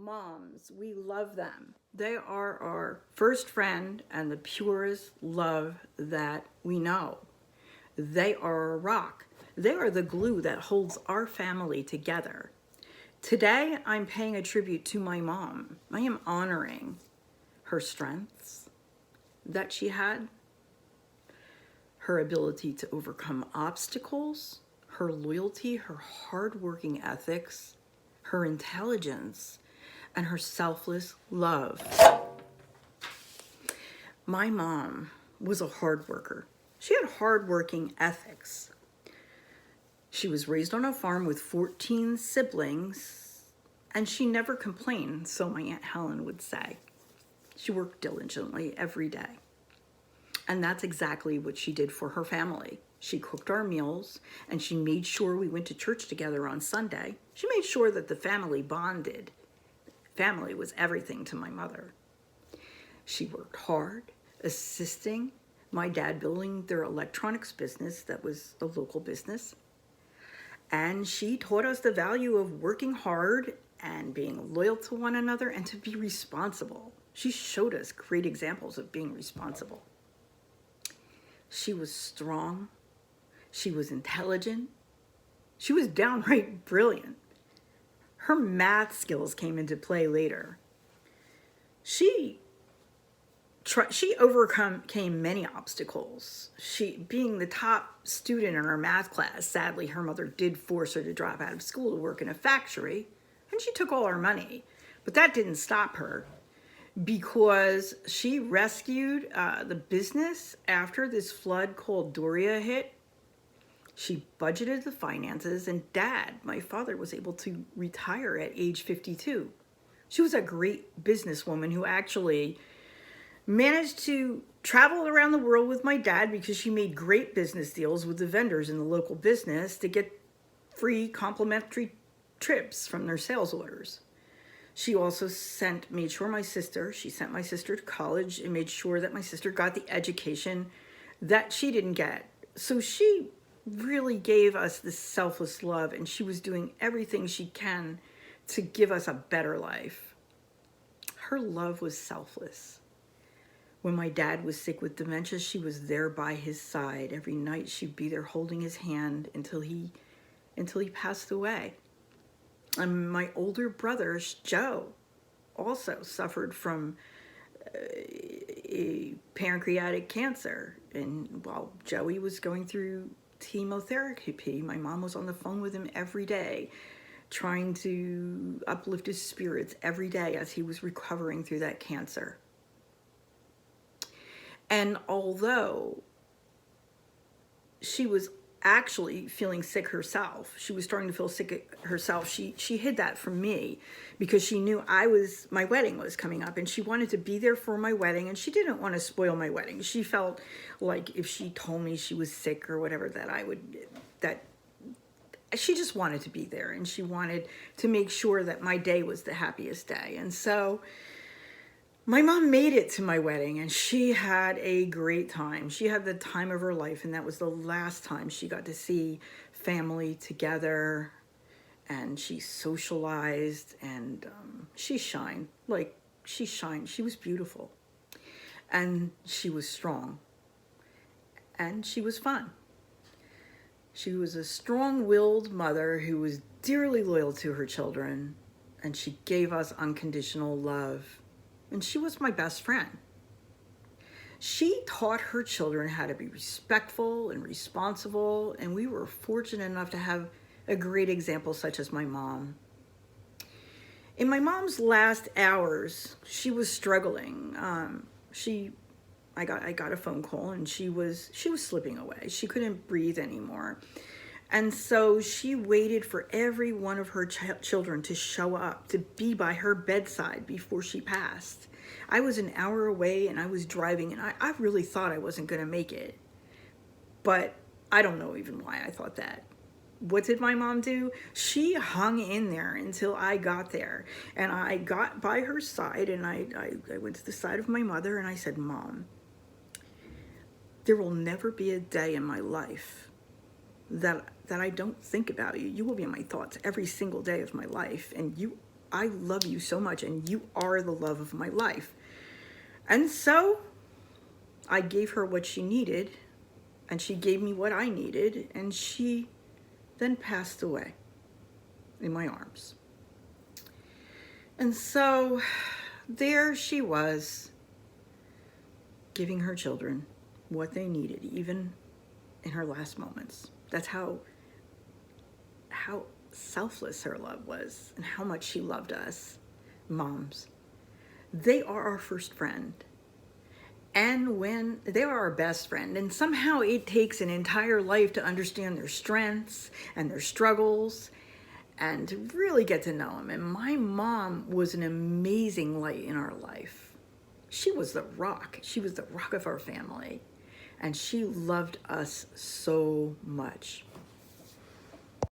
Moms, we love them. They are our first friend and the purest love that we know. They are a rock. They are the glue that holds our family together. Today, I'm paying a tribute to my mom. I am honoring her strengths that she had, her ability to overcome obstacles, her loyalty, her hardworking ethics, her intelligence, and her selfless love. My mom was a hard worker. She had hardworking ethics. She was raised on a farm with 14 siblings, and she never complained, so my Aunt Helen would say. She worked diligently every day. And that's exactly what she did for her family. She cooked our meals, and she made sure we went to church together on Sunday. She made sure that the family bonded. Family was everything to my mother. She worked hard, assisting my dad building their electronics business that was a local business. And she taught us the value of working hard and being loyal to one another and to be responsible. She showed us great examples of being responsible. She was strong. She was intelligent. She was downright brilliant. Her math skills came into play later. She overcame many obstacles. She, being the top student in her math class, sadly, her mother did force her to drop out of school to work in a factory, and she took all her money. But that didn't stop her, because she rescued the business after this flood called Doria hit. She budgeted the finances, and Dad, my father, was able to retire at age 52. She was a great businesswoman who actually managed to travel around the world with my dad because she made great business deals with the vendors in the local business to get free complimentary trips from their sales orders. She also made sure she sent my sister to college and made sure that my sister got the education that she didn't get. So she really gave us this selfless love, and she was doing everything she can to give us a better life. Her love was selfless. When my dad was sick with dementia, she was there by his side. Every night she'd be there holding his hand until he passed away. And my older brother, Joe, also suffered from a pancreatic cancer. And while Joey was going through chemotherapy, my mom was on the phone with him every day, trying to uplift his spirits every day as he was recovering through that cancer. And although she was actually feeling sick herself, she was starting to feel sick herself, she hid that from me because she knew my wedding was coming up, and she wanted to be there for my wedding, and she didn't want to spoil my wedding. She felt like if she told me she was sick or whatever, that she just wanted to be there, and she wanted to make sure that my day was the happiest day. And so my mom made it to my wedding, and she had a great time. She had the time of her life, and that was the last time she got to see family together, and she socialized, and she shined. She was beautiful, and she was strong, and she was fun. She was a strong-willed mother who was dearly loyal to her children, and she gave us unconditional love. And she was my best friend. She taught her children how to be respectful and responsible, and we were fortunate enough to have a great example such as my mom. In my mom's last hours, she was struggling. I got a phone call, and she was slipping away. She couldn't breathe anymore. And so she waited for every one of her children to show up, to be by her bedside before she passed. I was an hour away, and I was driving, and I really thought I wasn't going to make it. But I don't know even why I thought that. What did my mom do? She hung in there until I got there. And I got by her side, and I went to the side of my mother, and I said, "Mom, there will never be a day in my life that I don't think about you. You will be in my thoughts every single day of my life, and you I love you so much, and you are the love of my life. And so I gave her what she needed, and she gave me what I needed, and she then passed away in my arms. And so there she was, giving her children what they needed, even in her last moments. That's how selfless her love was, and how much she loved us, moms. They are our first friend. And when they are our best friend, and somehow it takes an entire life to understand their strengths and their struggles and to really get to know them. And my mom was an amazing light in our life. She was the rock. She was the rock of our family. And she loved us so much.